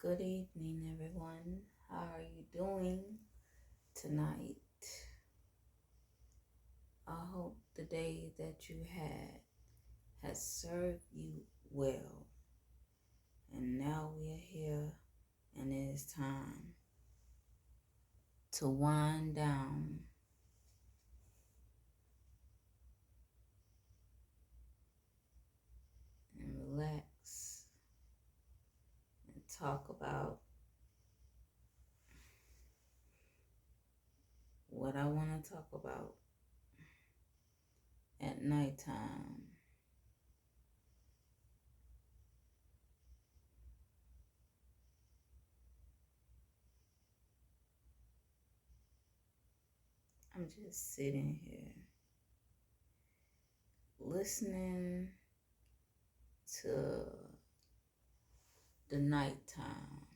Good evening, everyone. How are you doing tonight? I hope the day that you had has served you well. And now we are here, and it is time to wind down and relax and talk about what I want to talk about at nighttime. I'm just sitting here listening to the nighttime.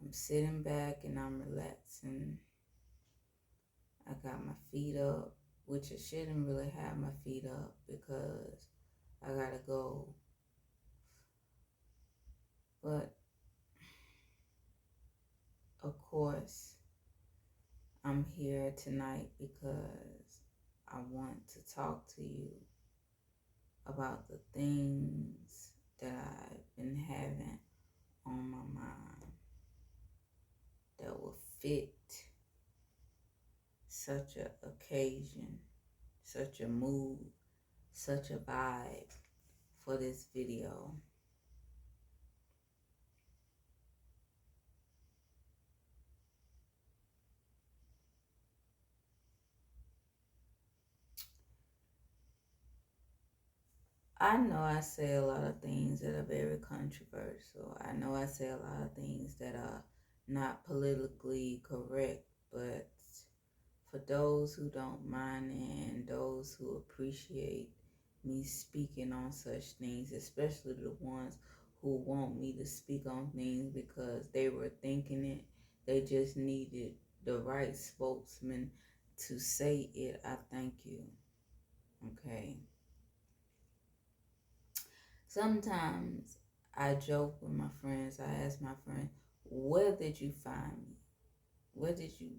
I'm sitting back and I'm relaxing. I got my feet up, which I shouldn't really have my feet up because I gotta go. But of course, I'm here tonight because I want to talk to you about the things that I've been having on my mind that will fit such an occasion, such a mood, such a vibe for this video. I know I say a lot of things that are very controversial. I know I say a lot of things that are not politically correct, but for those who don't mind and those who appreciate me speaking on such things, especially the ones who want me to speak on things because they were thinking it, they just needed the right spokesman to say it, I thank you. Okay. Sometimes I joke with my friends. I ask my friend, where did you find me? Where did you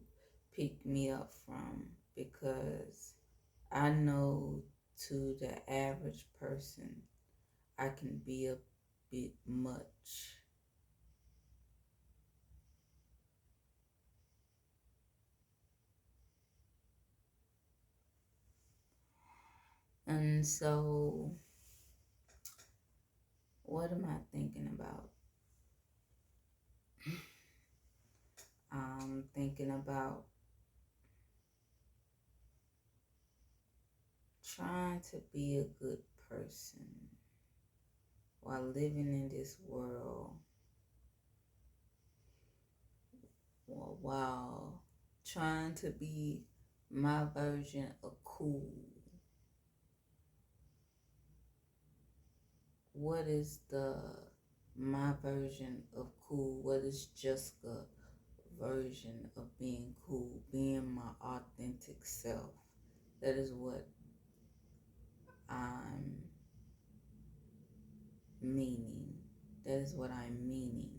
pick me up from? Because I know to the average person, I can be a bit much. And so, what am I thinking about? I'm thinking about trying to be a good person while living in this world, while trying to be my version of cool. What is my version of cool? What is Jessica version of being cool? Being my authentic self. That is what I'm meaning. That is what I'm meaning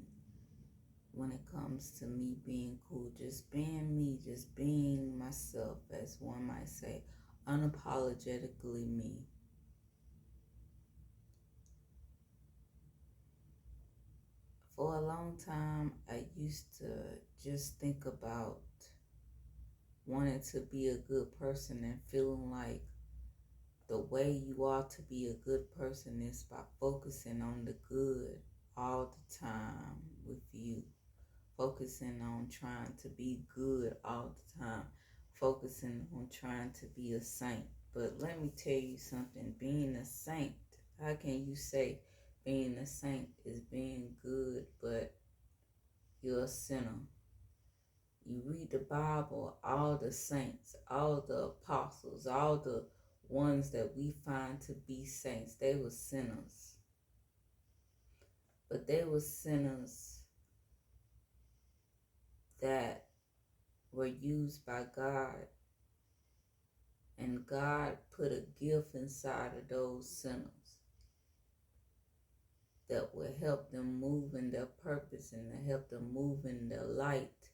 when it comes to me being cool. Just being me, just being myself, as one might say, unapologetically me. For a long time, I used to just think about wanting to be a good person and feeling like the way you are to be a good person is by focusing on the good all the time with you. Focusing on trying to be good all the time. Focusing on trying to be a saint. But let me tell you something. Being a saint, how can you say being a saint is being good, but you're a sinner? You read the Bible, all the saints, all the apostles, all the ones that we find to be saints, they were sinners. But they were sinners that were used by God, and God put a gift inside of those sinners. that will help them move in their purpose and to help them move in their light,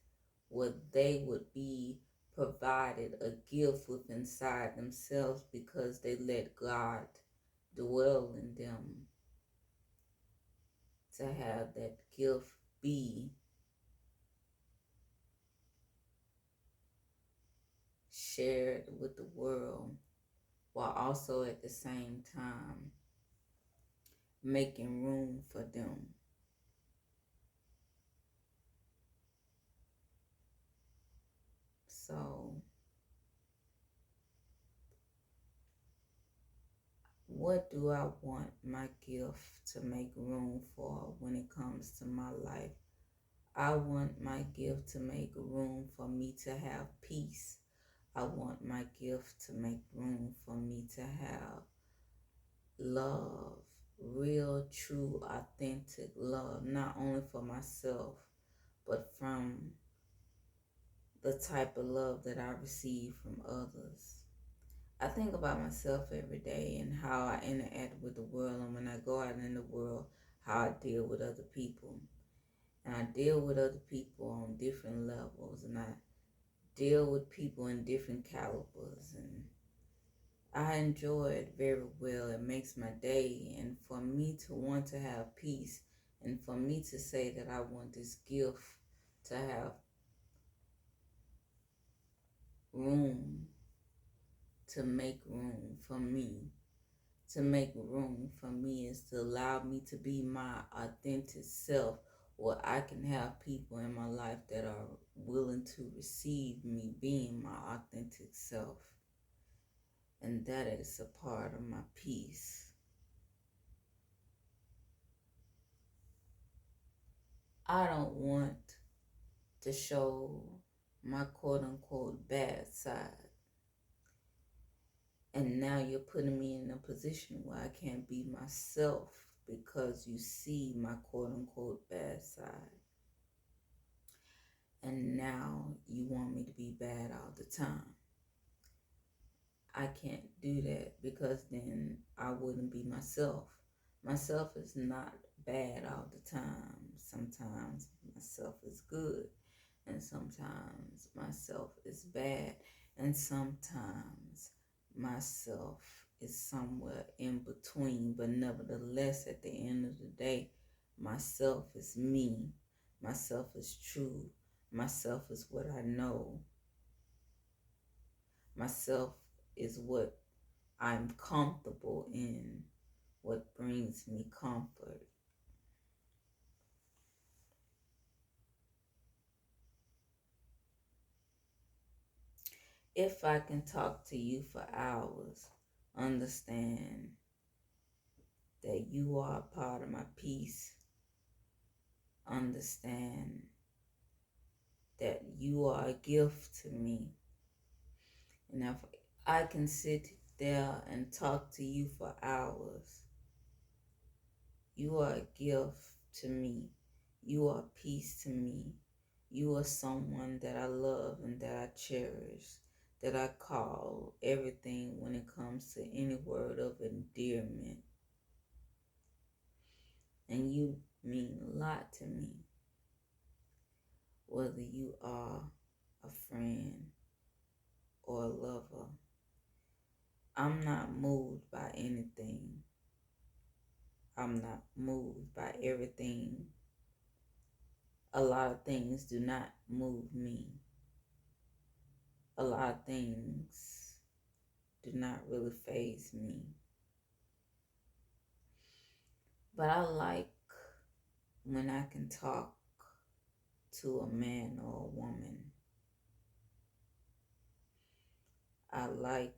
where they would be provided a gift with inside themselves because they let God dwell in them, to have that gift be shared with the world, while also at the same time making room for them. So, what do I want my gift to make room for when it comes to my life? I want my gift to make room for me to have peace. I want my gift to make room for me to have love, real, true, authentic love, not only for myself, but from the type of love that I receive from others. I think about myself every day and how I interact with the world, and when I go out in the world, how I deal with other people. And I deal with other people on different levels, and I deal with people in different calibers, and I enjoy it very well. It makes my day, and for me to want to have peace, and for me to say that I want this gift to have room, to make room for me, to make room for me is to allow me to be my authentic self, where I can have people in my life that are willing to receive me being my authentic self. And that is a part of my peace. I don't want to show my quote unquote bad side. And now you're putting me in a position where I can't be myself because you see my quote unquote bad side. And now you want me to be bad all the time. I can't do that, because then I wouldn't be myself. Myself is not bad all the time. Sometimes myself is good, and sometimes myself is bad, and sometimes myself is somewhere in between. But nevertheless, at the end of the day, myself is me. Myself is true. Myself is what I know. Myself is what I'm comfortable in, what brings me comfort. If I can talk to you for hours, understand that you are a part of my peace. Understand that you are a gift to me. And if I can sit there and talk to you for hours, you are a gift to me. You are peace to me. You are someone that I love and that I cherish, that I call everything when it comes to any word of endearment. And you mean a lot to me, whether you are a friend or a lover. I'm not moved by anything. I'm not moved by everything. A lot of things do not move me. A lot of things do not really faze me. But I like when I can talk to a man or a woman. I like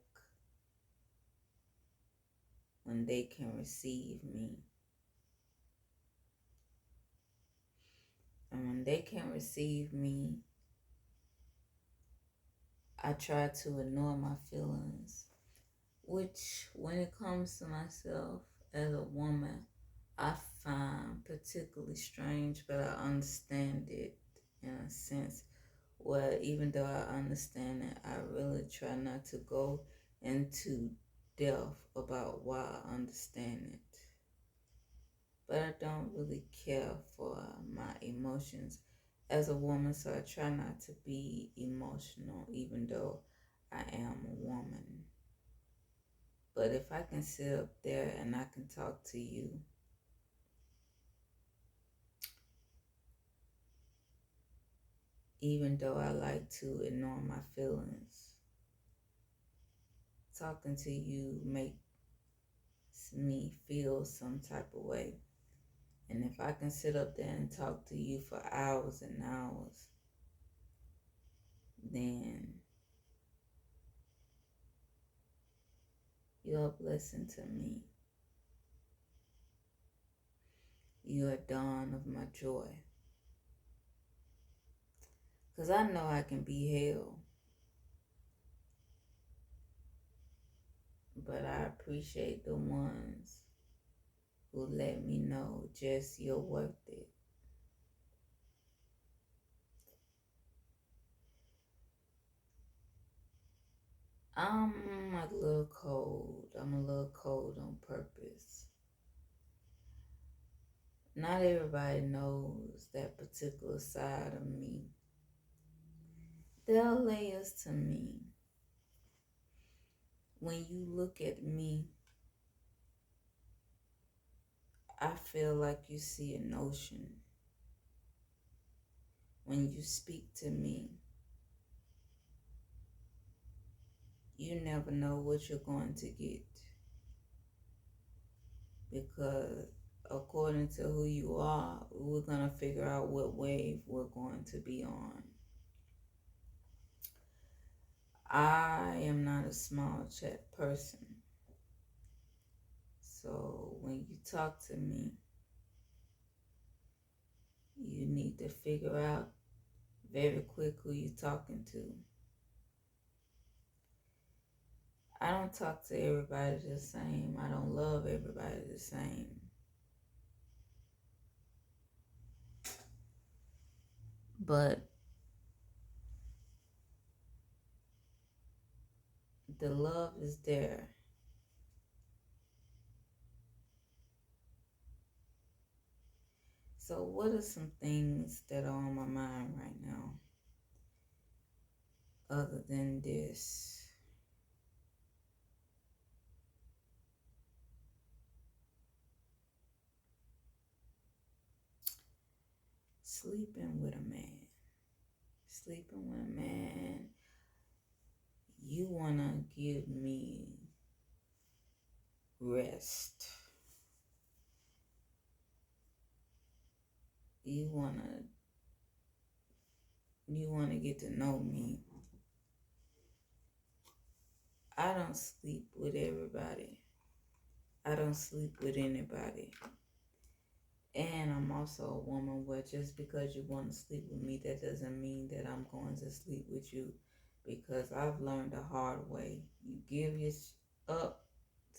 when they can receive me. And when they can receive me, I try to ignore my feelings, which when it comes to myself as a woman, I find particularly strange, but I understand it in a sense where even though I understand it, I really try not to go into depth about why I understand it. but I don't really care for my emotions as a woman, so I try not to be emotional, even though I am a woman. But if I can sit up there and I can talk to you, even though I like to ignore my feelings, talking to you makes me feel some type of way. And if I can sit up there and talk to you for hours and hours, then you're a blessing to me. You're a dawn of my joy. Because I know I can be hell, but I appreciate the ones who let me know just you're worth it. I'm a little cold. I'm a little cold on purpose. Not everybody knows that particular side of me. There are layers to me. When you look at me, I feel like you see an ocean. When you speak to me, you never know what you're going to get. Because according to who you are, we're going to figure out what wave we're going to be on. I am not a small chat person. So when you talk to me, you need to figure out very quick who you're talking to. I don't talk to everybody the same. I don't love everybody the same. But the love is there. So what are some things that are on my mind right now other than this? Sleeping with a man. Sleeping with a man. You want to give me rest. You want to get to know me. I don't sleep with everybody. I don't sleep with anybody. And I'm also a woman where just because you want to sleep with me, that doesn't mean that I'm going to sleep with you. Because I've learned the hard way. You give your up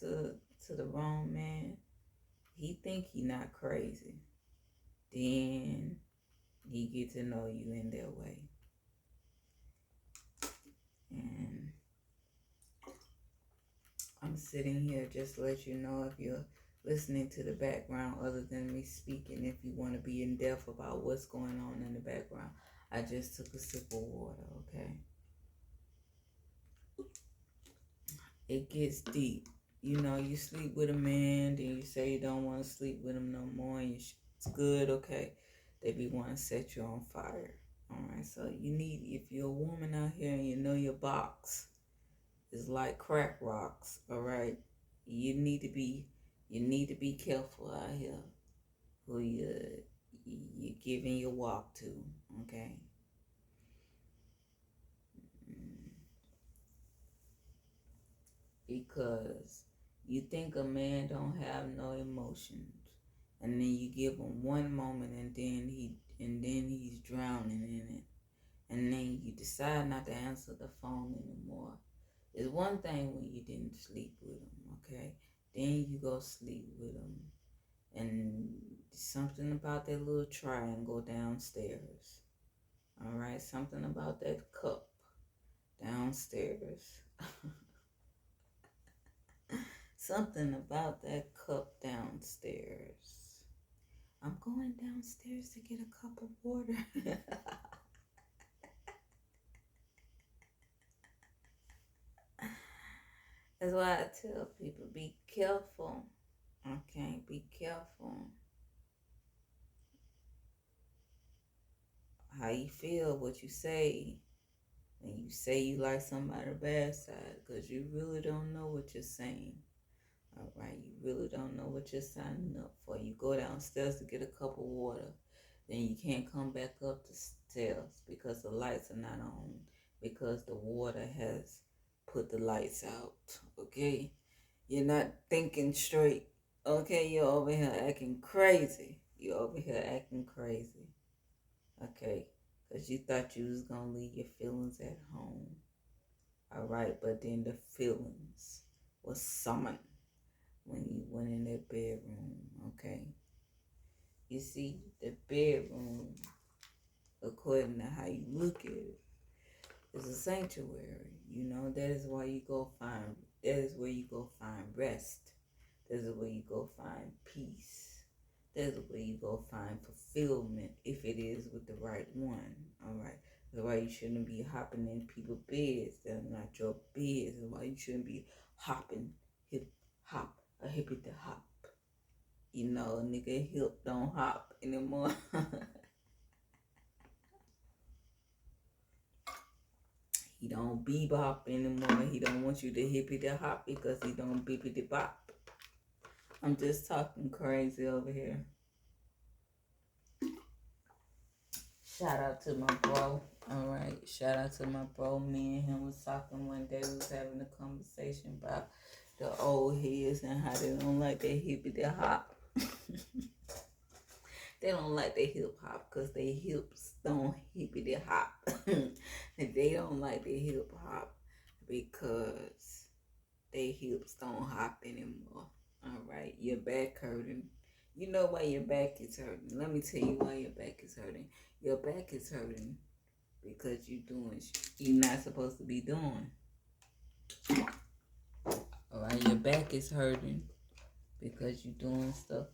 to the wrong man, he think he not crazy. Then he get to know you in their way. And I'm sitting here just to let you know if you're listening to the background other than me speaking, if you want to be in depth about what's going on in the background. I just took a sip of water, okay? It gets deep. You know, you sleep with a man, then you say you don't want to sleep with him no more, and it's good, okay? They be wanting to set you on fire. All right, so you need, if you're a woman out here and you know your box is like crack rocks, all right? You need to be careful out here who you're giving your walk to, okay? Because you think a man don't have no emotions, and then you give him one moment, and then he's drowning in it, and then you decide not to answer the phone anymore. It's one thing when you didn't sleep with him, okay? Then you go sleep with him, and something about that little triangle downstairs, all right? Something about that cup downstairs. Something about that cup downstairs. I'm going downstairs to get a cup of water. That's why I tell people be careful. Okay, be careful how you feel, what you say. When you say you like somebody's bad side, because you really don't know what you're saying. All right, you really don't know what you're signing up for. You go downstairs to get a cup of water, then you can't come back up the stairs because the lights are not on, because the water has put the lights out. Okay, you're not thinking straight. Okay, you're over here acting crazy. You're over here acting crazy. Okay, because you thought you was gonna leave your feelings at home. All right, but then the feelings was summoned when you went in that bedroom. Okay, you see, the bedroom, according to how you look at it, is a sanctuary. You know, that is why you go find. That is where you go find rest. That is where you go find peace. That is where you go find fulfillment if it is with the right one. All right. That's why you shouldn't be hopping in people's beds that are not your beds. That's why you shouldn't be hopping, hip hop, a hippie to hop. You know, a nigga hip don't hop anymore. He don't bebop anymore. He don't want you to hippie to hop because he don't beepity bop. I'm just talking crazy over here. Shout out to my bro. All right. Shout out to my bro. Me and him was talking one day. We was having a conversation about the old heads and how they don't like their hippie to hop. They don't like their hip hop because their hips don't hippie to hop. They don't like their hip hop because their hips don't hop anymore. All right. Your back hurting. You know why your back is hurting. Let me tell you why your back is hurting. Your back is hurting because you're doing you're not supposed to be doing. All right, your back is hurting because you're doing stuff.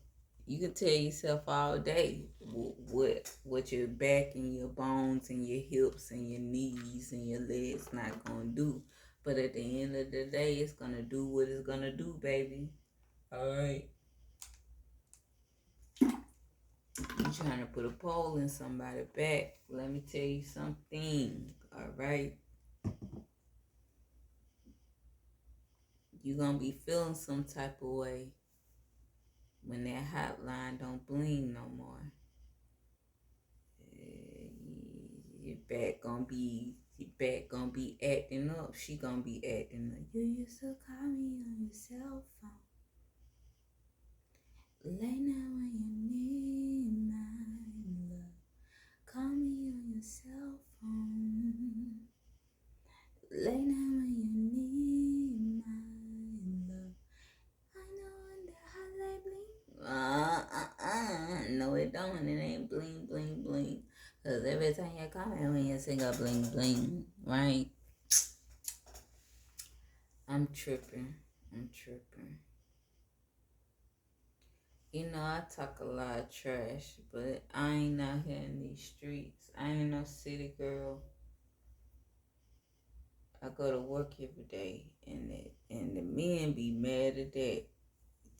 You can tell yourself all day what your back and your bones and your hips and your knees and your legs not gonna do, but at the end of the day, it's gonna do what it's gonna do, baby. All right. You trying to put a pole in somebody's back? Let me tell you something. All right. You gonna be feeling some type of way when that hotline don't bling no more. Your back gonna be acting up. She gonna be acting up. You used to call me on your cell phone. Late night when you need my love. Call me on your cell phone. Late night when you need my love. I know when the hotline bling. No, it don't. It ain't bling, bling, bling. Because every time you call me when you sing a bling, bling, right? I'm tripping. You know, I talk a lot of trash, but I ain't out here in these streets. I ain't no city girl. I go to work every day, and the men be mad at that.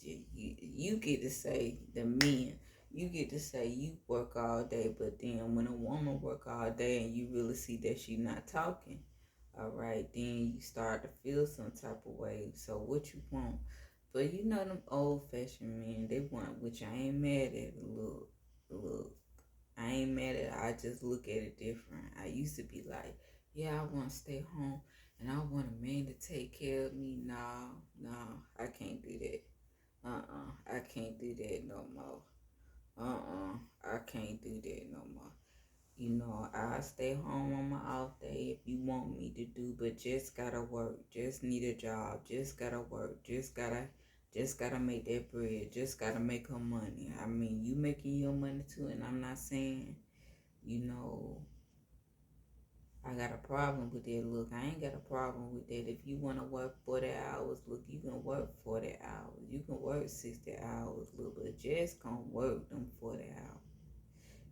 You get to say, the men, you get to say you work all day, but then when a woman work all day and you really see that she not talking, all right, then you start to feel some type of way. So what you want? But you know them old fashioned men, they want, which I ain't mad at it. Look, I ain't mad at it. I just look at it different. I used to be like, yeah, I want to stay home and I want a man to take care of me. No, I can't do that. I can't do that no more. I can't do that no more. You know, I stay home on my off day if you want me to do, but just gotta work. Just need a job. Just gotta work. Just gotta make that bread. Just gotta make her money. I mean, you making your money too, and I'm not saying, you know, I got a problem with that. Look, I ain't got a problem with that. If you want to work 40 hours, look, you can work 40 hours. You can work 60 hours, look, but just gonna work them 40 hours.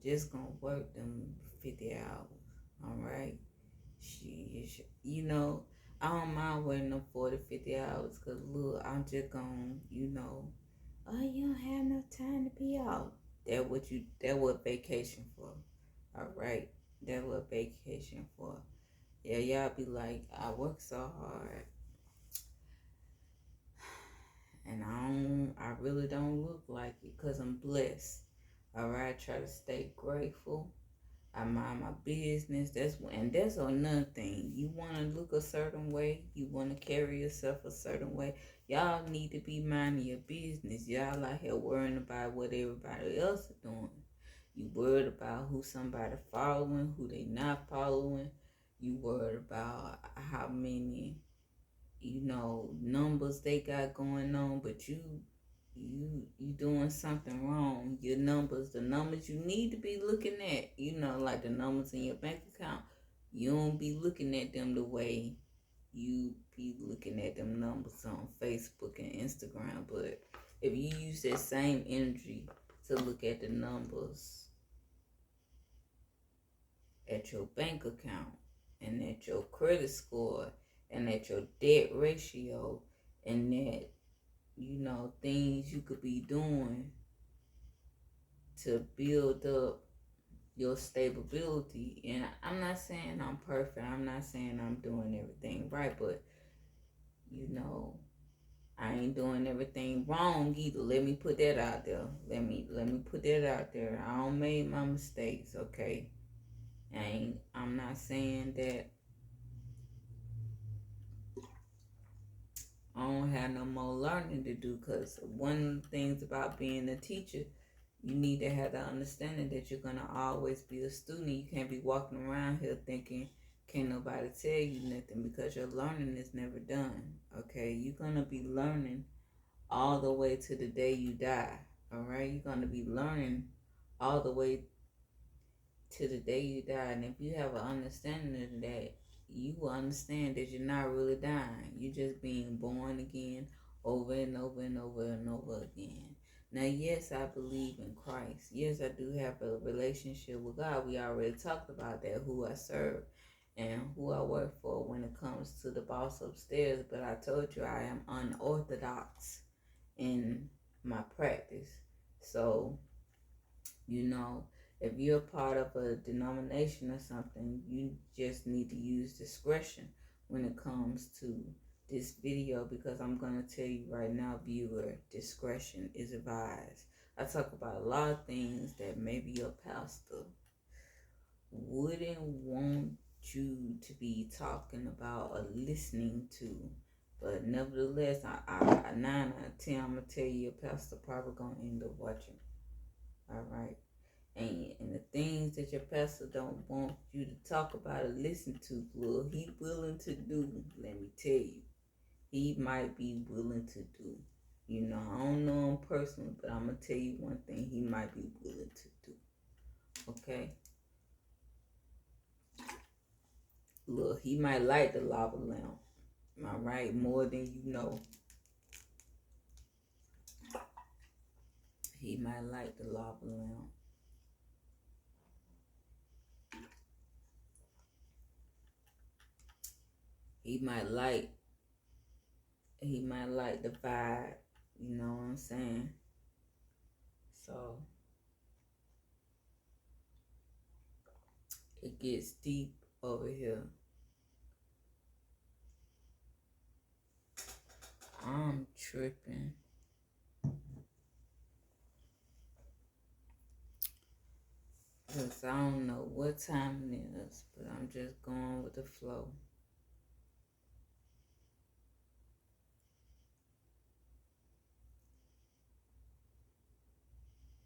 Just gonna work them 50 hours. All right? You know, I don't mind working them 40, 50 hours because, look, I'm just gonna, oh, you don't have no time to be out. That what vacation for. All right? That what vacation for. Yeah, y'all be like, I work so hard, and I really don't look like it, cause I'm blessed. All right, I try to stay grateful. I mind my business. That's another thing. You want to look a certain way. You want to carry yourself a certain way. Y'all need to be minding your business. Y'all out here worrying about what everybody else is doing. You worried about who somebody following, who they not following. You worried about how many numbers they got going on, but you doing something wrong. Your numbers, the numbers you need to be looking at, like the numbers in your bank account, you don't be looking at them the way you be looking at them numbers on Facebook and Instagram. But if you use that same energy to look at the numbers at your bank account and at your credit score and at your debt ratio and that things you could be doing to build up your stability. And I'm not saying I'm perfect. I'm not saying I'm doing everything right, but I ain't doing everything wrong either. Let me put that out there. Let me put that out there. I don't make my mistakes, okay? I'm not saying that I don't have no more learning to do, because one of the things about being a teacher, you need to have the understanding that you're going to always be a student. You can't be walking around here thinking, can't nobody tell you nothing, because your learning is never done, okay? You're going to be learning all the way to the day you die, all right? You're going to be learning all the way to the day you die. And if you have an understanding of that, you will understand that you're not really dying. You're just being born again over and over and over and over again. Now, yes, I believe in Christ. Yes, I do have a relationship with God. We already talked about that, who I serve and who I work for when it comes to the boss upstairs. But I told you I am unorthodox in my practice. So, if you're part of a denomination or something, you just need to use discretion when it comes to this video, because I'm going to tell you right now, viewer, discretion is advised. I talk about a lot of things that maybe your pastor wouldn't want you to be talking about or listening to. But nevertheless, I 9 out of 10, I'm going to tell you your pastor probably going to end up watching. All right. And the things that your pastor don't want you to talk about or listen to, Lord, he willing to do, let me tell you. He might be willing to do. I don't know him personally, but I'm going to tell you one thing he might be willing to do. Okay? Look, he might light the lava lamp. All right? More than you know. He might light the lava lamp. He might light the vibe. You know what I'm saying? So it gets deep over here. I'm tripping. Because I don't know what time it is, but I'm just going with the flow.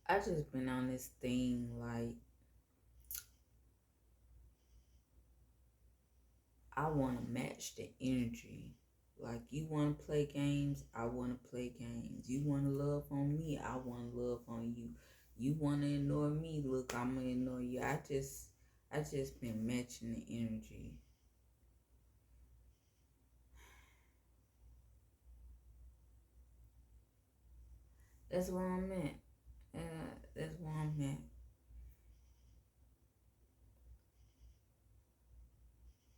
I just been on this thing like I want to match the energy. Like, you want to play games, I want to play games. You want to love on me, I want to love on you. You want to ignore me, look, I'm going to ignore you. I just been matching the energy. That's where I'm at. That's where I'm at.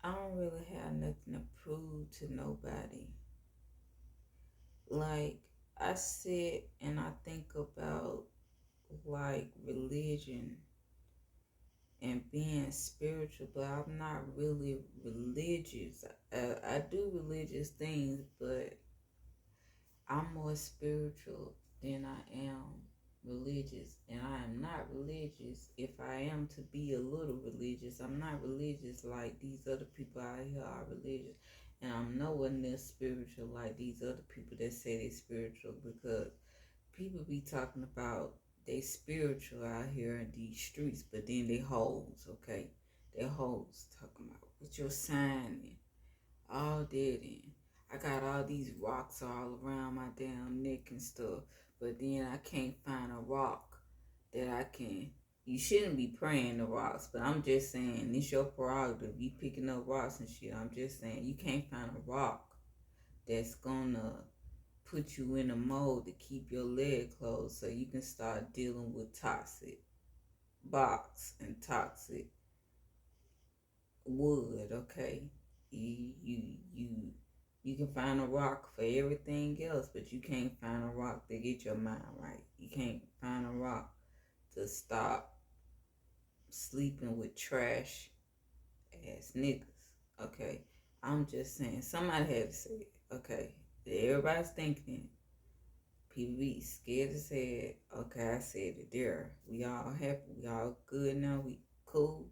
I don't really have nothing to prove to nobody. Like, I sit and I think about like religion and being spiritual, but I'm not really religious. I do religious things, but I'm more spiritual than I am religious. And I am not religious. If I am to be a little religious, I'm not religious like these other people out here are religious. And I'm nowhere near spiritual like these other people that say they're spiritual, because people be talking about they spiritual out here in these streets, but then they hoes, okay? They hoes talking about what your sign is, all dead in. I got all these rocks all around my damn neck and stuff, but then I can't find a rock that I can. You shouldn't be praying the rocks, but I'm just saying it's your prerogative. You picking up rocks and shit. I'm just saying you can't find a rock that's gonna put you in a mode to keep your leg closed so you can start dealing with toxic box and toxic wood, okay? You can find a rock for everything else, but you can't find a rock to get your mind right. You can't find a rock to stop sleeping with trash ass niggas, okay? I'm just saying, somebody had to say it, okay? Everybody's thinking, people be scared to say it. Okay, I said it there. We all happy. We all good now. We cool.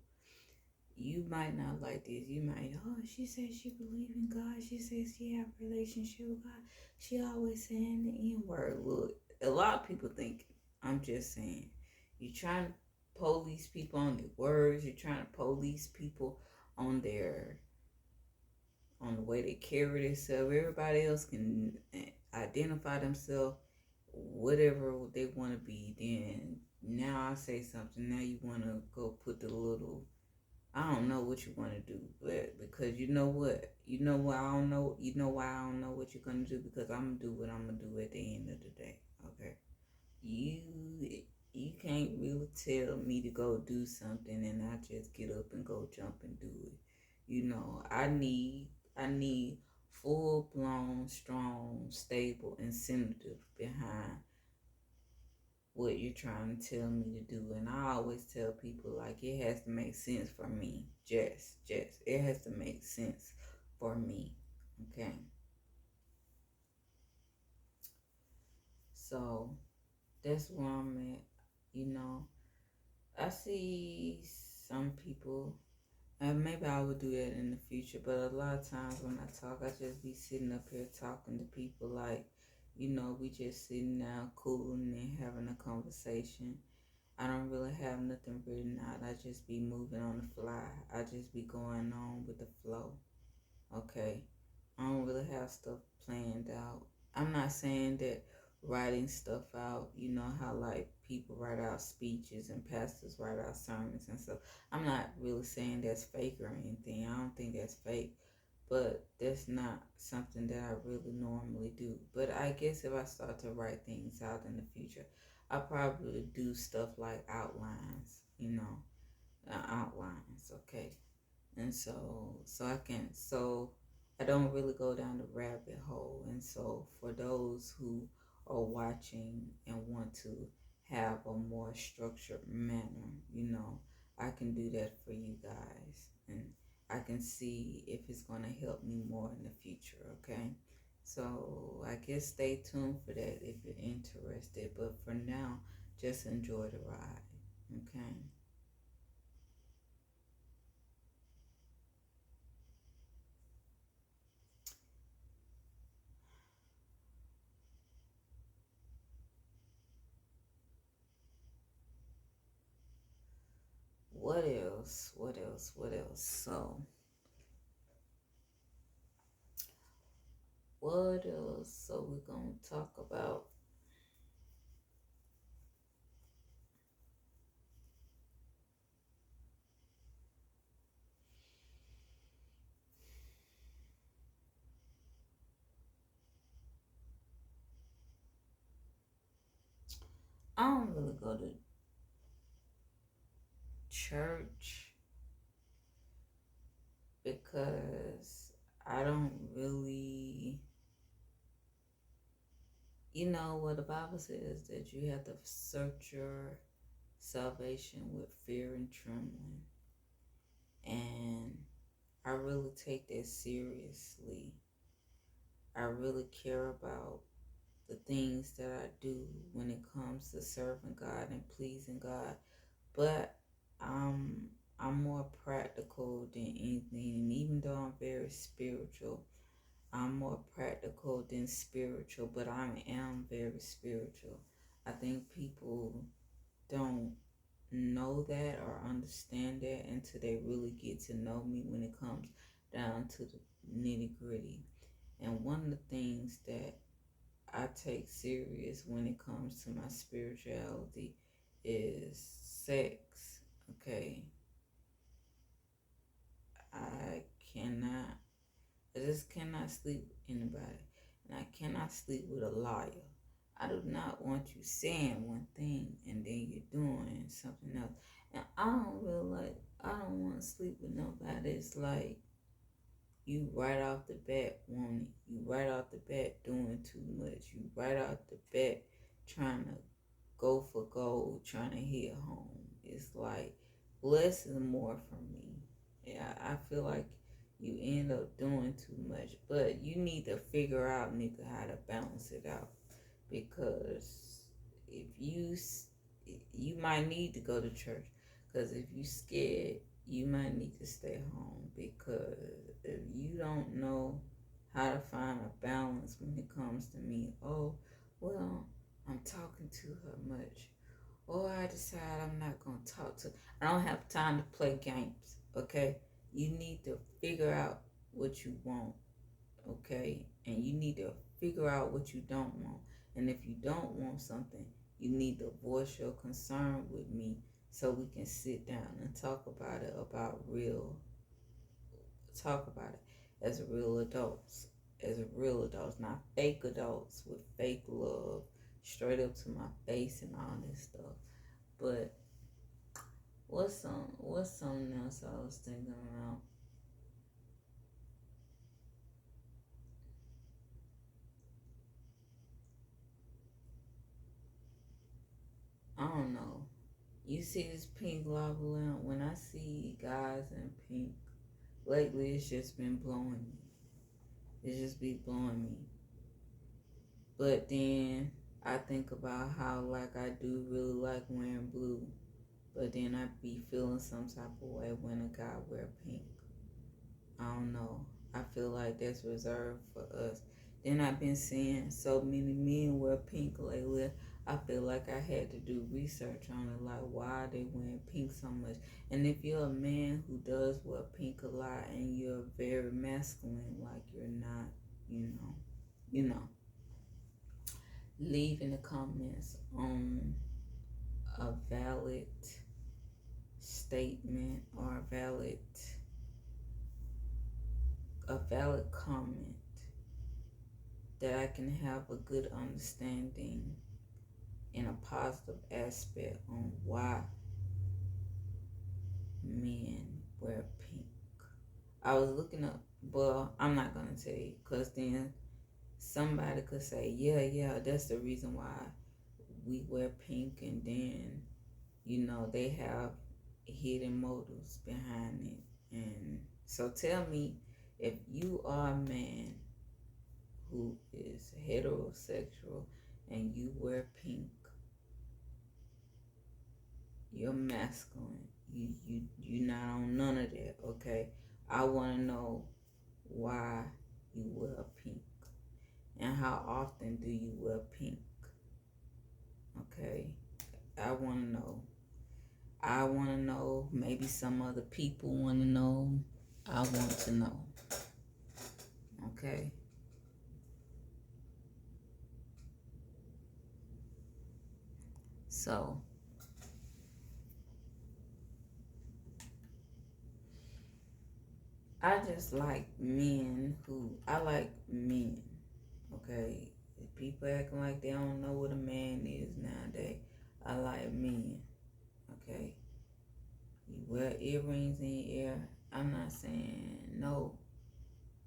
You might not like this. You might, oh, she says she believe in God. She says she have a relationship with God. She always saying the N-word. Look, a lot of people think, I'm just saying, you're trying to police people on their words. You're trying to police people on their, on the way they carry themselves. Everybody else can identify themselves whatever they want to be. Then now I say something, now you want to go put the little, I don't know what you want to do, but because you know what, I don't know, you know why I don't know what you're gonna do, because I'm gonna do what I'm gonna do at the end of the day. Okay, you can't really tell me to go do something and I just get up and go jump and do it. I need full blown, strong, stable incentive behind what you're trying to tell me to do. And I always tell people, like, it has to make sense for me. Just it has to make sense for me. Okay. So that's where I'm at. You know, I see some people, and maybe I would do that in the future, but a lot of times when I talk, I just be sitting up here talking to people like, we just sitting down cooling and having a conversation. I don't really have nothing written out. I just be moving on the fly. I just be going on with the flow. Okay. I don't really have stuff planned out. I'm not saying that writing stuff out, how like people write out speeches and pastors write out sermons and stuff. I'm not really saying that's fake or anything. I don't think that's fake. But that's not something that I really normally do. But I guess if I start to write things out in the future, I probably do stuff like outlines, outlines, okay? And so I don't really go down the rabbit hole. And so for those who are watching and want to have a more structured manner, I can do that for you guys, and I can see if it's going to help me more in the future. Okay, so I guess stay tuned for that if you're interested, but for now, just enjoy the ride. Okay. What else? What else? What else? What else? So we're gonna talk about I don't really go to church because I don't really, what the Bible says that you have to search your salvation with fear and trembling. And I really take that seriously. I really care about the things that I do when it comes to serving God and pleasing God. But I'm more practical than anything. And even though I'm very spiritual, I'm more practical than spiritual, but I am very spiritual. I think people don't know that or understand that until they really get to know me when it comes down to the nitty gritty. And one of the things that I take serious when it comes to my spirituality is sex. Okay, I cannot, I just cannot sleep with anybody, and I cannot sleep with a liar. I do not want you saying one thing and then you're doing something else. And I don't really I don't want to sleep with nobody. It's like you right off the bat want it. You right off the bat doing too much. You right off the bat trying to go for gold, trying to hit home. It's like less is more for me. Yeah, I feel like you end up doing too much, but you need to figure out, nigga, how to balance it out. Because if you might need to go to church, because if you scared, you might need to stay home. Because if you don't know how to find a balance when it comes to me, oh well, I'm talking to her much, or I decide I'm not gonna talk to, I don't have time to play games. Okay, you need to figure out what you want. Okay, and you need to figure out what you don't want. And if you don't want something, you need to voice your concern with me so we can sit down and talk about it, talk about it as real adults, not fake adults with fake love, straight up to my face and all this stuff. But what's something else I was thinking about? I don't know. You see this pink lava lamp? When I see guys in pink, lately it's just been blowing me. It just be blowing me. But then I think about how like I do really like wearing blue. But then I be feeling some type of way when a guy wear pink. I don't know. I feel like that's reserved for us. Then I've been seeing so many men wear pink lately. I feel like I had to do research on it, like why they wearing pink so much. And if you're a man who does wear pink a lot and you're very masculine, like you're not, you know, leave in the comments on a valid statement or a valid comment that I can have a good understanding in a positive aspect on why men wear pink. I was looking up, well, I'm not gonna tell you, because then somebody could say, yeah, that's the reason why we wear pink, and then they have hidden motives behind it. And so tell me, if you are a man who is heterosexual and you wear pink, you're masculine. You not on none of that, okay? I want to know why you wear pink and how often do you wear pink, okay? I want to know. I want to know. Maybe some other people want to know. I want to know, okay? So I just like men I like men, okay? If people acting like they don't know what a man is nowadays, I like men, okay? You wear earrings in your ear. I'm not saying no,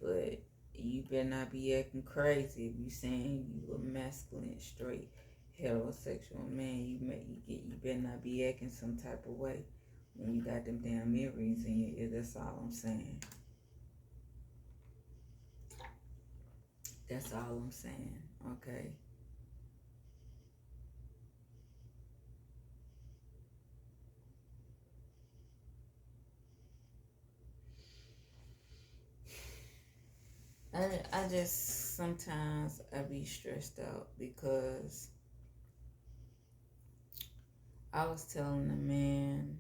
but you better not be acting crazy if you saying you a masculine, straight, heterosexual man. You better not be acting some type of way when you got them damn earrings in your ear. That's all I'm saying. That's all I'm saying. Okay. I just sometimes I be stressed out because I was telling a man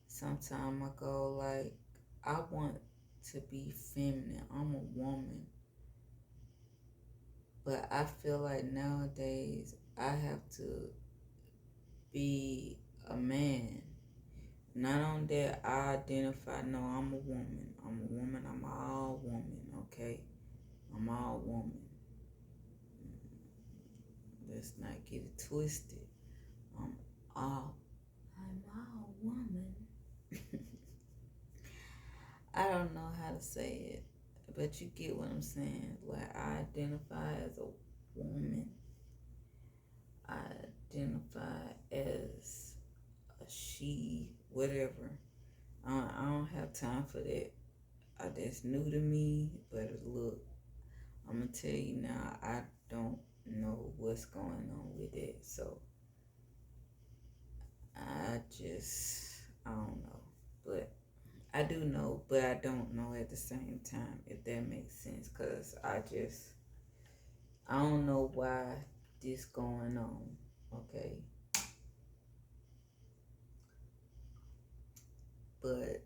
some time ago, like, I want to be feminine. I'm a woman. But I feel like nowadays I have to be a man. Not on that I identify, no, I'm a woman. I'm a woman. I'm all woman, okay? I'm all woman. Let's not get it twisted. I'm all I'm all woman. I don't know how to say it, but you get what I'm saying. Like, I identify as a woman. I identify as a she, whatever. I don't have time for that. That's new to me, but look, I'm gonna tell you now, I don't know what's going on with it. So I don't know. But I do know, but I don't know at the same time, if that makes sense. Because I don't know why this going on, okay? But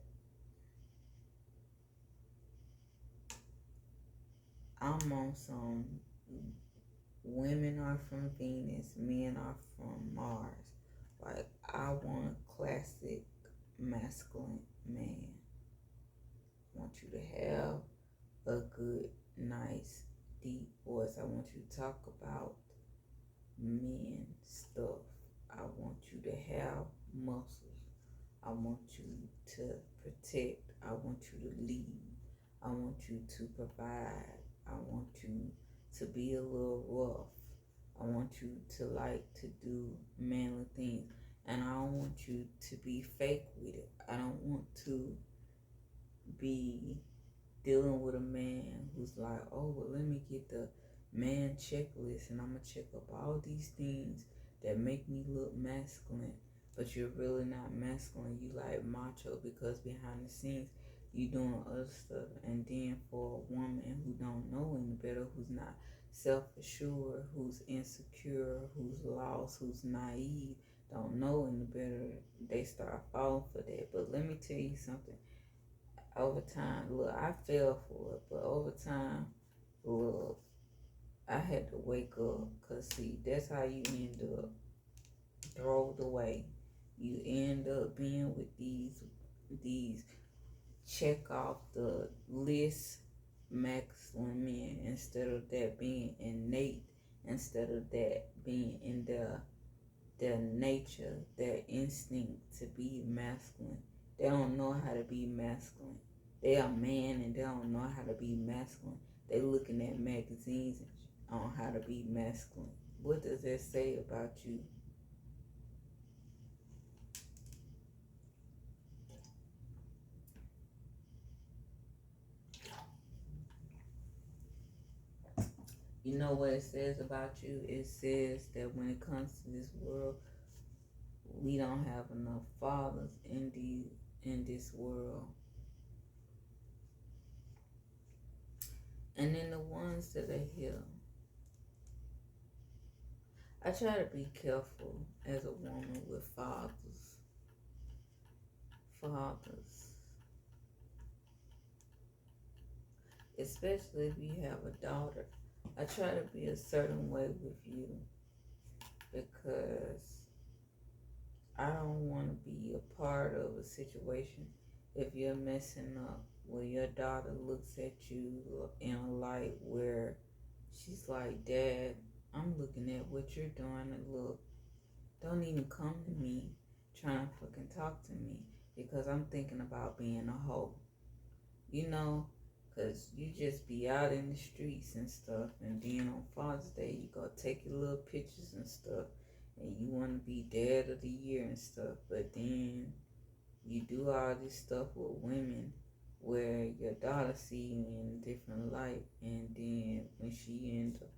I'm on some women are from Venus, men are from Mars. Like, I want a classic masculine man. I want you to have a good, nice, deep voice. I want you to talk about men stuff. I want you to have muscles. I want you to protect. I want you to lead. I want you to provide. I want you to be a little rough. I want you to like to do manly things. And I don't want you to be fake with it. I don't want to be dealing with a man who's like, oh, well, let me get the man checklist and I'm going to check up all these things that make me look masculine. But you're really not masculine. You like macho because behind the scenes you doing other stuff. And then for a woman who don't know any better, who's not self-assured, who's insecure, who's lost, who's naive, don't know any better, they start falling for that. But let me tell you something. Over time, look, I fell for it, but over time, look, I had to wake up. Cause see, that's how you end up thrown away. You end up being with these check off the list masculine men, instead of that being innate, instead of that being in their nature, their instinct to be masculine. They don't know how to be masculine. They are man and they don't know how to be masculine. They looking at magazines on how to be masculine. What does that say about you? You know what it says about you? It says that when it comes to this world, we don't have enough fathers in this world. And then the ones that are here, I try to be careful as a woman with fathers. Fathers. Especially if you have a daughter. I try to be a certain way with you because I don't want to be a part of a situation if you're messing up where your daughter looks at you in a light where she's like, Dad, I'm looking at what you're doing and look, don't even come to me trying to fucking talk to me because I'm thinking about being a hoe. You know, because you just be out in the streets and stuff, and then on Father's Day, you go take your little pictures and stuff, and you want to be dad of the year and stuff, but then you do all this stuff with women where your daughter see you in a different light, and then when she ends up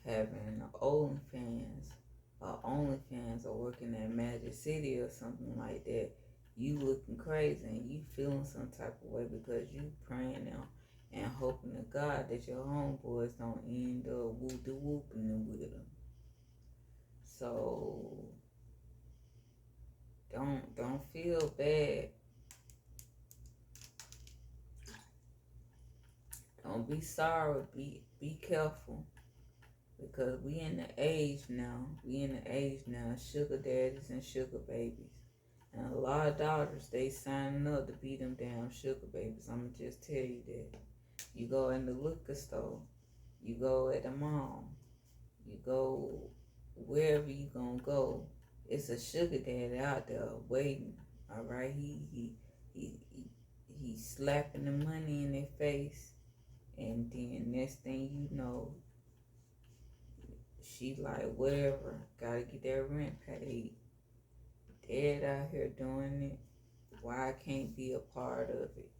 having OnlyFans or working at Magic City or something like that, you looking crazy and you feeling some type of way because you praying now and hoping to God that your homeboys don't end up whooping with them. So don't feel bad. Don't be sorry. Be careful. Because we in the age now. Sugar daddies and sugar babies. And a lot of daughters, they signing up to be them damn sugar babies. I'ma just tell you that. You go in the liquor store, you go at the mall, you go wherever you gonna go, it's a sugar daddy out there waiting. All right, he slapping the money in their face, and then next thing you know, she like whatever, gotta get that rent paid. Dad out here doing it. Why I can't be a part of it?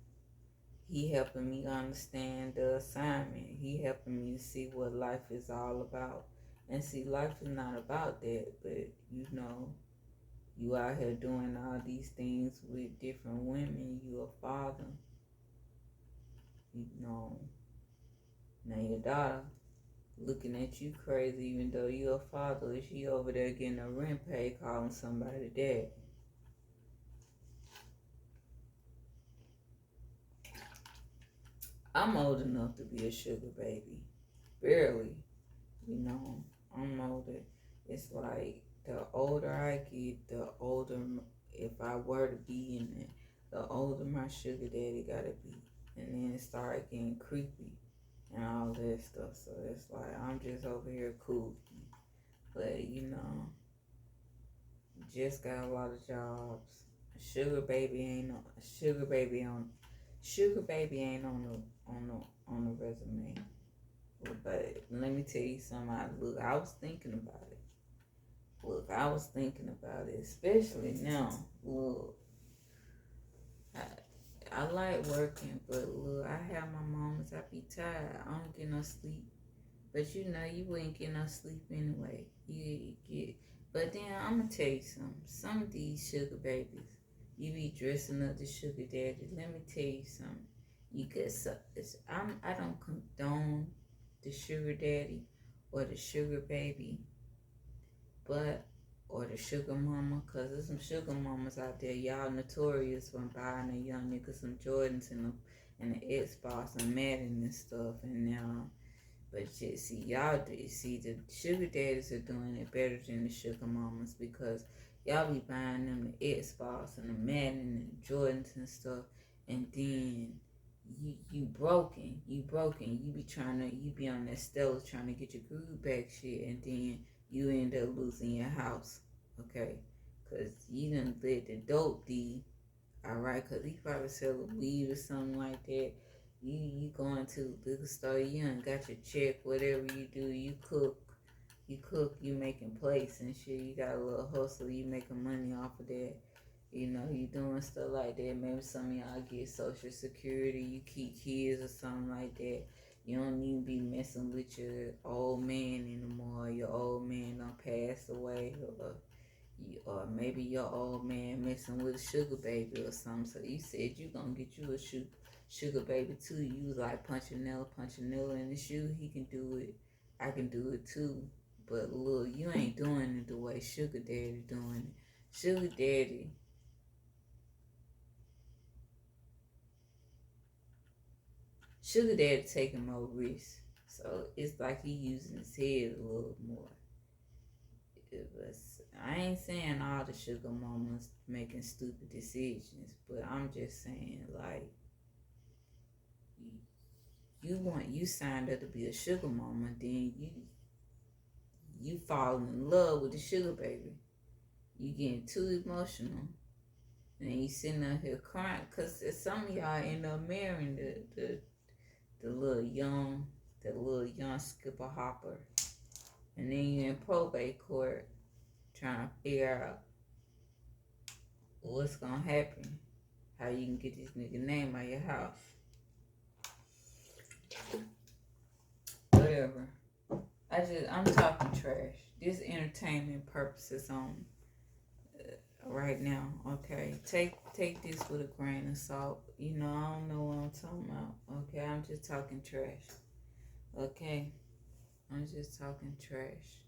He helping me understand the assignment. He helping me to see what life is all about. And see, life is not about that, but you know, you out here doing all these things with different women. You a father, you know. Now your daughter looking at you crazy, even though you a father. Is she over there getting a rent paid, calling somebody dad? I'm old enough to be a sugar baby, barely. You know, I'm older. It's like the older I get, the older, if I were to be in it, the older my sugar daddy gotta be. And then it started getting creepy and all that stuff. So it's like I'm just over here cool. But you know, just got a lot of jobs. Sugar baby ain't on sugar baby ain't on the resume. But let me tell you something. I was thinking about it. Look, I was thinking about it, especially now. Look, I, I like working, but look, I have my moments. I be tired. I don't get no sleep. But you know, you ain't get no sleep anyway. You get. But then I'm gonna tell you something. Some of these sugar babies, you be dressing up the sugar daddy. Let me tell you something. You get so. I don't condone the sugar daddy or the sugar baby, but or the sugar mama, cause there's some sugar mamas out there. Y'all notorious for buying a young nigga some Jordans and the Xbox and Madden and stuff, and now. But you see, the sugar daddies are doing it better than the sugar mamas because y'all be buying them the Xbox and the Madden and the Jordans and stuff, and then you be you be on that Stella trying to get your groove back shit, and then you end up losing your house, okay? Cause you done let the dope D, all right? Cause he probably selling weed or something like that. You going to the liquor store, you done got your check, whatever you do, you making plates and shit. You got a little hustle, you making money off of that. You know, you doing stuff like that. Maybe some of y'all get social security, you keep kids or something like that. You don't even be messing with your old man anymore. Your old man done passed away, or maybe your old man messing with a sugar baby or something. So you said you gonna get you a sugar baby too. You was like punching Nella in the shoe. He can do it. I can do it too. But look, you ain't doing it the way sugar daddy doing it. Sugar daddy taking more risks. So it's like he using his head a little more. It was, I ain't saying all the sugar mamas making stupid decisions, but I'm just saying like you signed up to be a sugar mama, then you fall in love with the sugar baby. You getting too emotional. And you sitting out here crying. Because some of y'all end up marrying the little young skipper hopper. And then you in probate court trying to figure out what's going to happen. How you can get this nigga name out of your house. Whatever. I'm talking trash. This entertainment purposes on right now. Okay, take this with a grain of salt. You know I don't know what I'm talking about. Okay, I'm just talking trash. Okay, I'm just talking trash.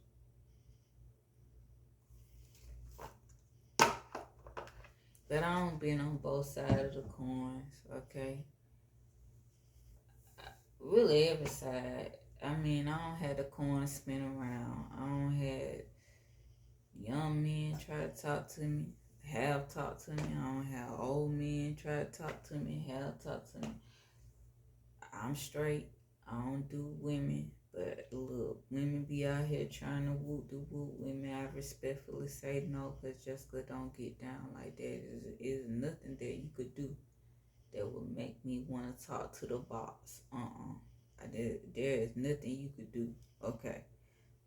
But I don't been on both sides of the coins. Okay, really every side. I mean, I don't have the coin spin around. I don't have young men try to talk to me, have talked to me. I don't have old men try to talk to me, have talked to me. I'm straight. I don't do women. But look, women be out here trying to whoop the whoop women. I respectfully say no, because Jessica don't get down like that. Is nothing that you could do that would make me want to talk to the boss. There is nothing you could do. Okay.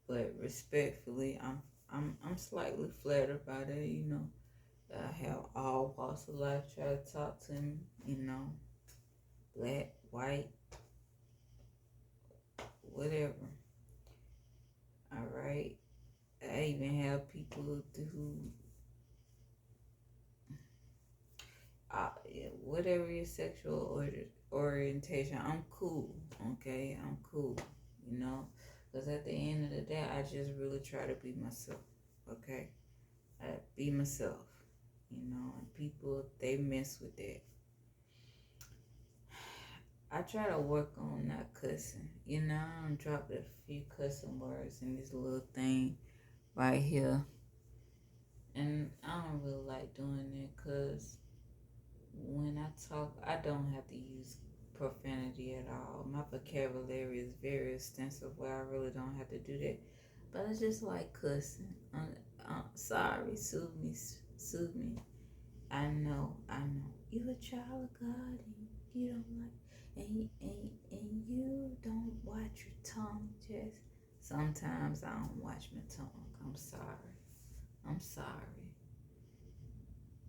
But respectfully, I'm slightly flattered by that, you know. I have all walks of life try to talk to me, you know. Black, white, whatever. Alright. I even have people who whatever your sexual orientation, I'm cool, okay? I'm cool, you know? Because at the end of the day, I just really try to be myself, okay? I be myself, you know? And people, they mess with that. I try to work on not cussing, you know? I done dropped a few cussing words in this little thing right here. And I don't really like doing it because when I talk, I don't have to use profanity at all. My vocabulary is very extensive where I really don't have to do that. But I just like cussing. I'm sorry, sue me. I know. You a child of God and you don't like, and you don't watch your tongue, Jess. Sometimes I don't watch my tongue. I'm sorry.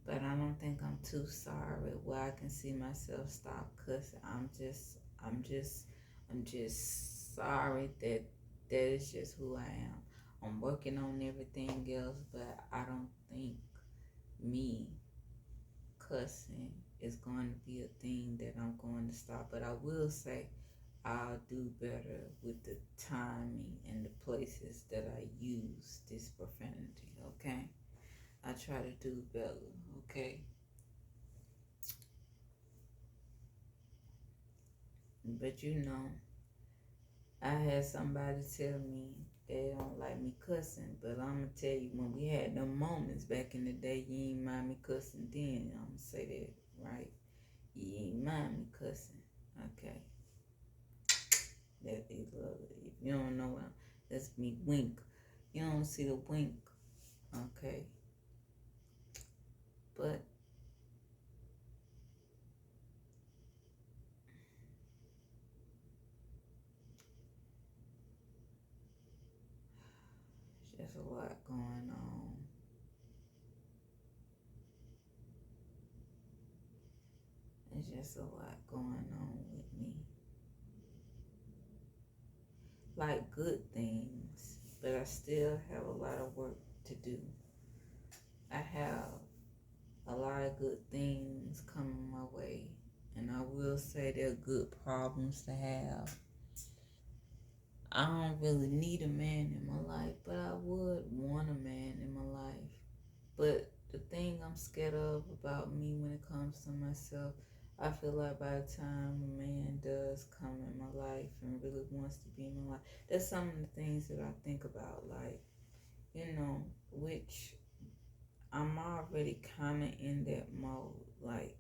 But I don't think I'm too sorry where I can see myself stop cussing. I'm just sorry that is just who I am. I'm working on everything else, but I don't think me cussing is going to be a thing that I'm going to stop. But I will say I'll do better with the timing and the places that I use this profanity, okay? I try to do better, okay? But you know, I had somebody tell me they don't like me cussing, but I'm gonna tell you, when we had them moments back in the day, you ain't mind me cussing then. I'm gonna say that, right? You ain't mind me cussing, okay? That is if you don't know, that's me wink. You don't see the wink, okay? But it's just a lot going on. It's just a lot going on with me. Like good things, but I still have a lot of work to do. I have a lot of good things coming my way, and I will say they're good problems to have. I don't really need a man in my life, but I would want a man in my life. But the thing I'm scared of about me when it comes to myself, I feel like by the time a man does come in my life and really wants to be in my life, that's some of the things that I think about, like, you know, which I'm already kind of in that mode, like,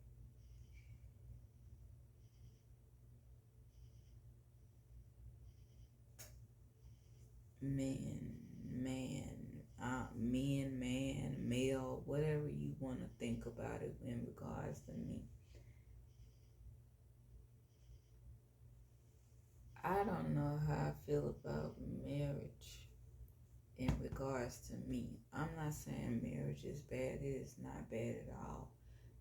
man, male, in regards to me. I don't know how I feel about marriage in regards to me. I'm not saying marriage is bad. It is not bad at all.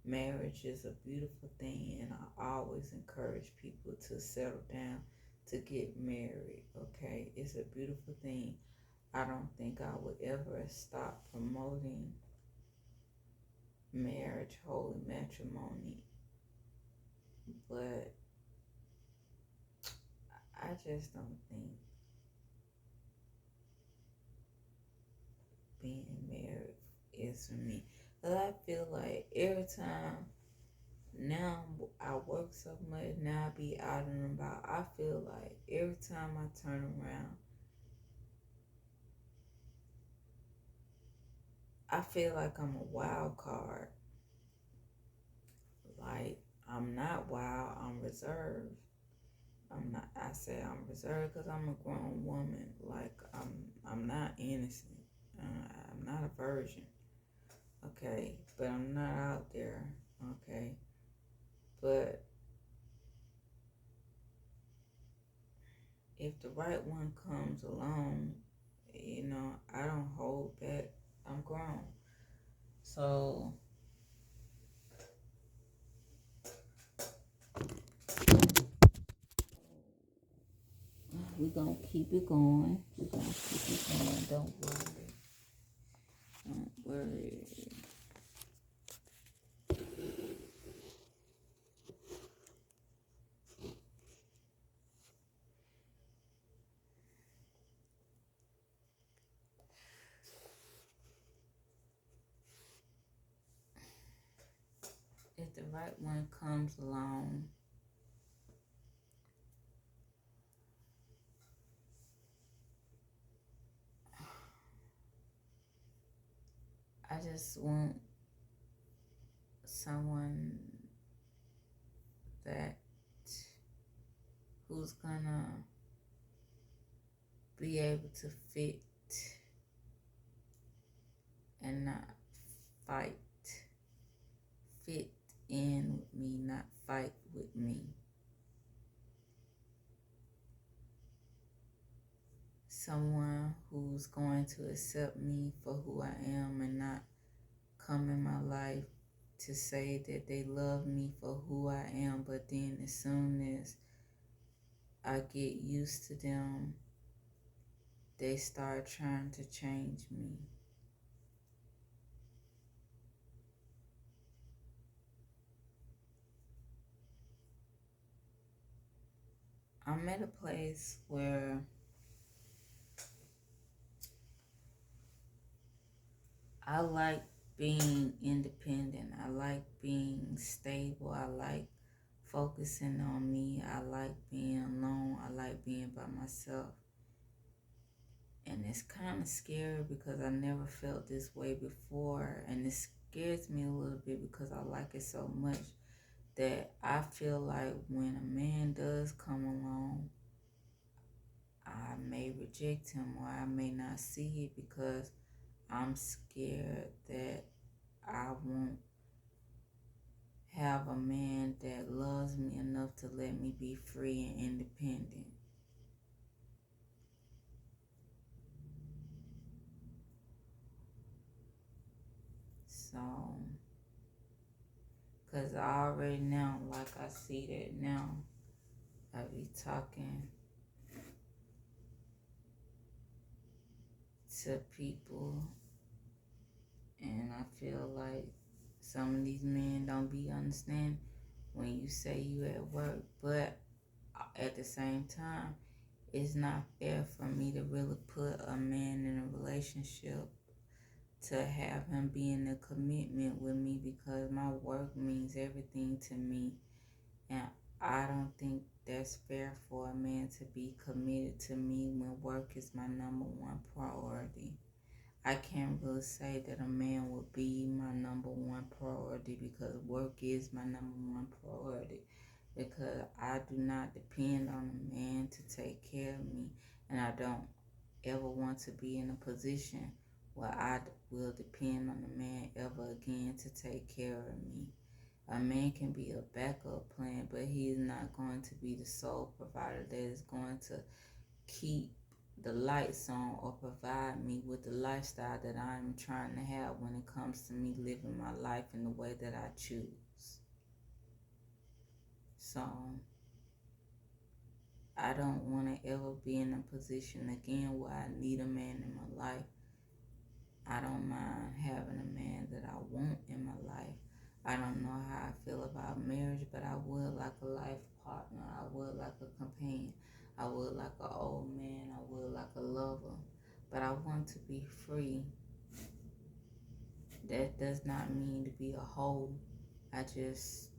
Marriage is a beautiful thing, and I always encourage people to settle down to get married. Okay, it's a beautiful thing. I don't think I would ever stop promoting marriage, holy matrimony, but I just don't think being married is for me. But I feel like every time now I work so much, now I be out and about. I feel like every time I turn around, I feel like I'm a wild card. Like I'm not wild, I'm reserved. I'm not. I say I'm reserved because I'm a grown woman. Like I'm not innocent. I'm not a virgin. Okay, but I'm not out there. Okay, but if the right one comes along, I don't hold back. I'm grown. So we're gonna keep it going. We're gonna keep it going. Don't worry. Don't worry. If the right one comes along, I just want someone that who's gonna be able to fit and not fight. Fit in with me, not fight with me. Someone who's going to accept me for who I am and not come in my life to say that they love me for who I am, but then as soon as I get used to them, they start trying to change me. I'm at a place where I like being independent. I like being stable. I like focusing on me. I like being alone. I like being by myself. And it's kind of scary because I never felt this way before. And it scares me a little bit because I like it so much that I feel like when a man does come along, I may reject him or I may not see it because I'm scared that I won't have a man that loves me enough to let me be free and independent. So, because I already now, like I see that now, I be talking to people and I feel like some of these men don't be understand when you say you at work, but at the same time, it's not fair for me to really put a man in a relationship to have him be in a commitment with me because my work means everything to me. And I don't think that's fair for a man to be committed to me when work is my number one priority. I can't really say that a man will be my number one priority because work is my number one priority. Because I do not depend on a man to take care of me, and I don't ever want to be in a position where I will depend on a man ever again to take care of me. A man can be a backup plan, but he is not going to be the sole provider that is going to keep the lights on or provide me with the lifestyle that I'm trying to have when it comes to me living my life in the way that I choose. So I don't want to ever be in a position again where I need a man in my life. I don't mind having a man that I want in my life. I don't know how I feel about marriage, but I would like a life partner. I would like a companion. I would like an old man. I would like a lover. But I want to be free. That does not mean to be a hoe. I just,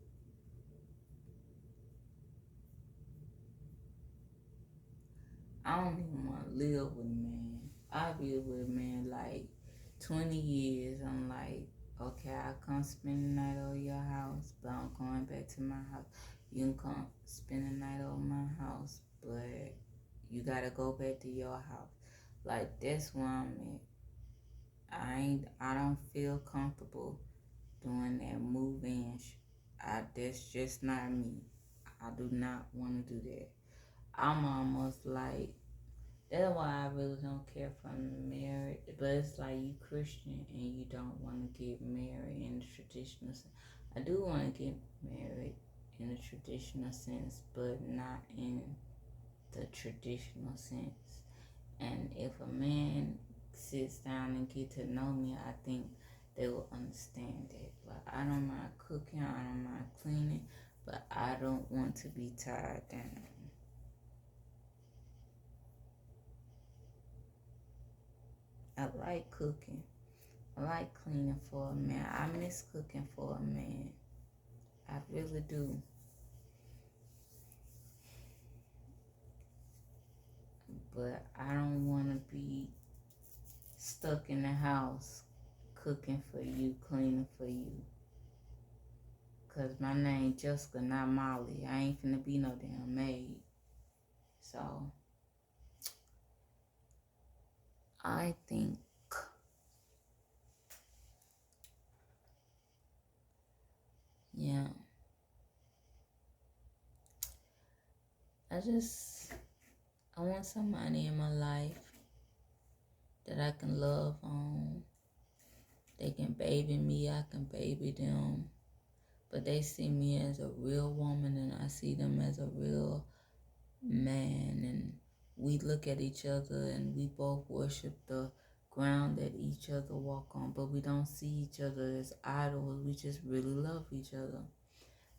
I don't even want to live with a man. I'll be with a man like 20 years. I'm like, okay, I'll come spend the night over your house, but I'm going back to my house. You can come spend the night over my house, but you gotta go back to your house. Like that's where I'm at. I don't feel comfortable doing that move in. That's just not me. I do not want to do that. I'm almost like that's why I really don't care for marriage. But it's like you Christian and you don't want to get married in the traditional sense. I do want to get married in the traditional sense, but not in the traditional sense. And if a man sits down and get to know me, I think they will understand that. Like I don't mind cooking, I don't mind cleaning, but I don't want to be tied down. I like cooking. I like cleaning for a man. I miss cooking for a man. I really do. But I don't want to be stuck in the house cooking for you, cleaning for you. Because my name Jessica, not Molly. I ain't finna be no damn maid. So I think, yeah, I want somebody in my life that I can love on. They can baby me, I can baby them. But they see me as a real woman and I see them as a real man. And we look at each other and we both worship the ground that each other walk on. But we don't see each other as idols. We just really love each other.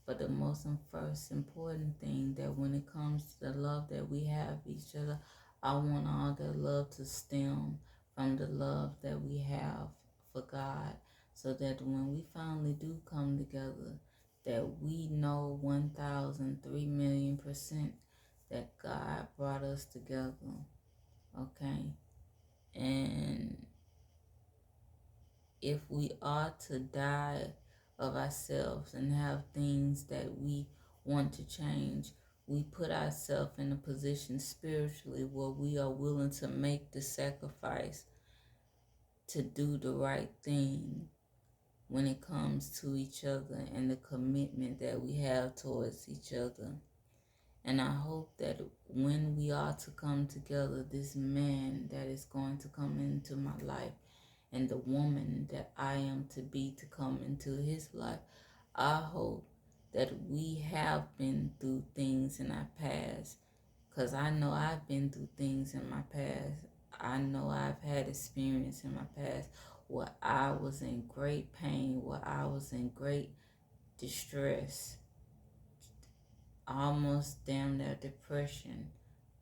But the most and first important thing that when it comes to the love that we have each other, I want all that love to stem from the love that we have for God, so that when we finally do come together, that we know 1,003,000,000% that God brought us together. Okay? And if we are to die of ourselves and have things that we want to change, we put ourselves in a position spiritually where we are willing to make the sacrifice to do the right thing when it comes to each other and the commitment that we have towards each other. And I hope that when we are to come together, this man that is going to come into my life and the woman that I am to be to come into his life, I hope that we have been through things in our past, because I know I've been through things in my past. I know I've had experience in my past where I was in great pain, where I was in great distress, almost damn near depression.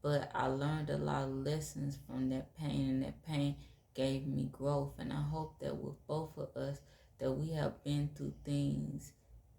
But I learned a lot of lessons from that pain, and that pain gave me growth. And I hope that with both of us, that we have been through things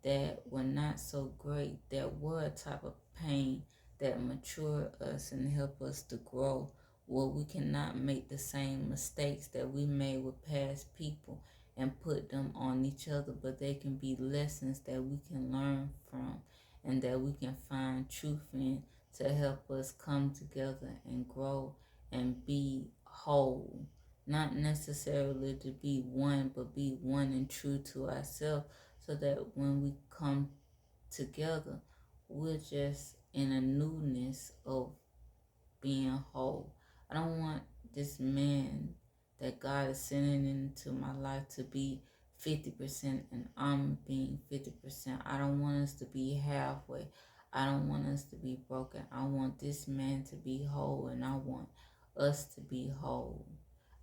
that were not so great, that were a type of pain that mature us and help us to grow, where we cannot make the same mistakes that we made with past people and put them on each other, but they can be lessons that we can learn from and that we can find truth in, to help us come together and grow and be whole. Not necessarily to be one, but be one and true to ourselves, so that when we come together, we're just in a newness of being whole. I don't want this man that God is sending into my life to be 50% and I'm being 50%. I don't want us to be halfway. I don't want us to be broken. I want this man to be whole and I want us to be whole.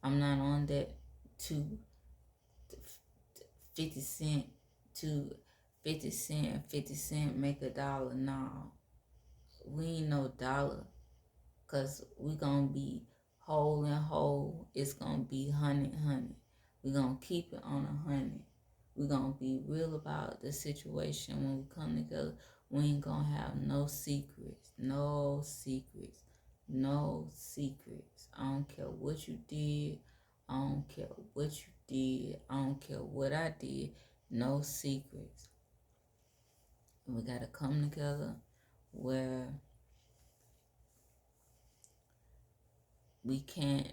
I'm not on that to 50 cent to 50 cent make a dollar. No, we ain't no dollar. Cause we gonna be whole and whole. It's gonna be honey. We gonna keep it on 100. We gonna be real about the situation when we come together. We ain't gonna have no secrets. No secrets. No secrets. I don't care what you did. I don't care what you did. I don't care what I did. No secrets. And we gotta come together where we can't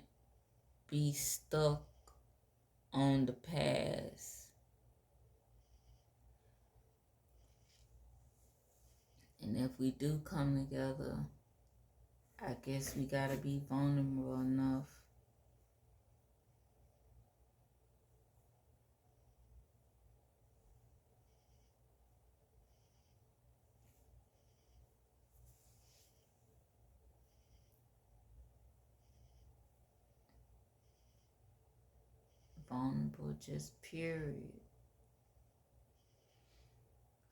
be stuck on the past. And if we do come together, I guess we gotta be vulnerable enough vulnerable, just period.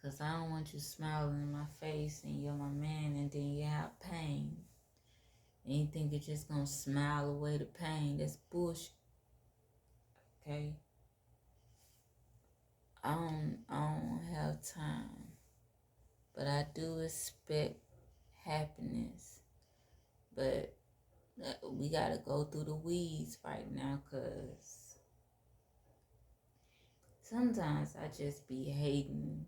Because I don't want you smiling in my face and you're my man and then you have pain. And you think you're just going to smile away the pain. That's bullshit. Okay? I don't have time. But I do expect happiness. But we got to go through the weeds right now because sometimes I just be hating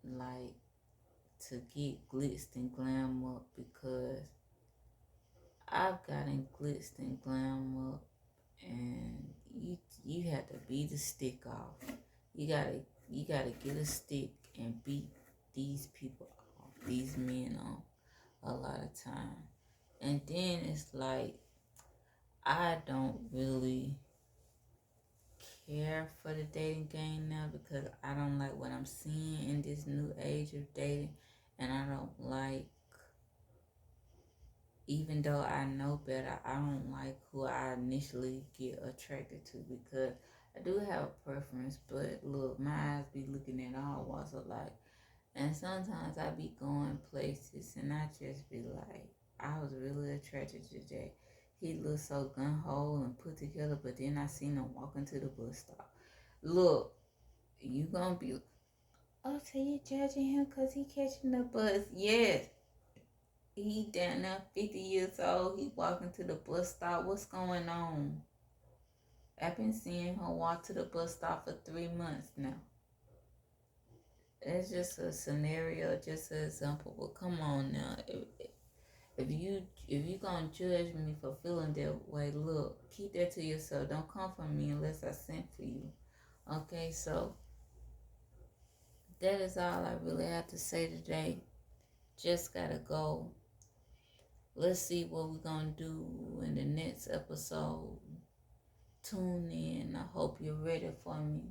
like to get blitzed and glam up because I've gotten blitzed and glam up and you have to beat the stick off. You gotta get a stick and beat these people off, these men off a lot of time. And then it's like I don't really care for the dating game now because I don't like what I'm seeing in this new age of dating and I don't like, even though I know better, I don't like who I initially get attracted to because I do have a preference, but look, my eyes be looking at all walks of life. And sometimes I be going places and I just be like, I was really attracted to Jay. He looked so gun-ho and put together, but then I seen him walking to the bus stop. Look, you gonna be, oh, so you judging him because he catching the bus? Yes. He down there 50 years old. He walking to the bus stop. What's going on? I've been seeing him walk to the bus stop for 3 months now. It's just a scenario, just an example. But come on now. If you gonna judge me for feeling that way, look, keep that to yourself. Don't come for me unless I sent for you. Okay, so that is all I really have to say today. Just gotta go. Let's see what we're gonna do in the next episode. Tune in. I hope you're ready for me.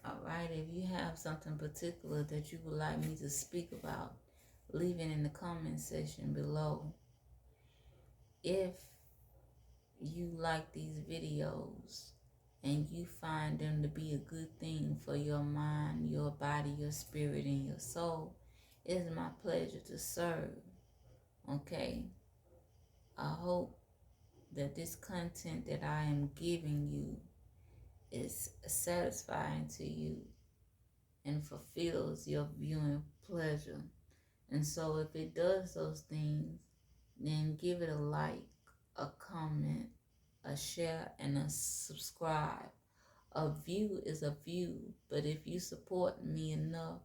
Alright, if you have something particular that you would like me to speak about, leave it in the comment section below. If you like these videos and you find them to be a good thing for your mind, your body, your spirit, and your soul, it is my pleasure to serve. Okay? I hope that this content that I am giving you is satisfying to you and fulfills your viewing pleasure. And so if it does those things, then give it a like, a comment, a share, and a subscribe. A view is a view, but if you support me enough,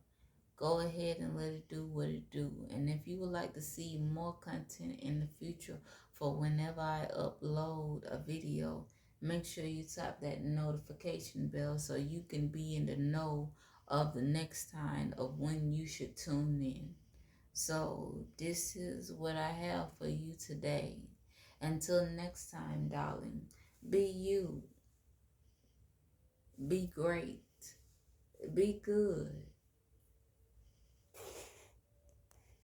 go ahead and let it do what it do. And if you would like to see more content in the future for whenever I upload a video, make sure you tap that notification bell so you can be in the know of the next time of when you should tune in. So, this is what I have for you today. Until next time, darling, be you, be great, be good.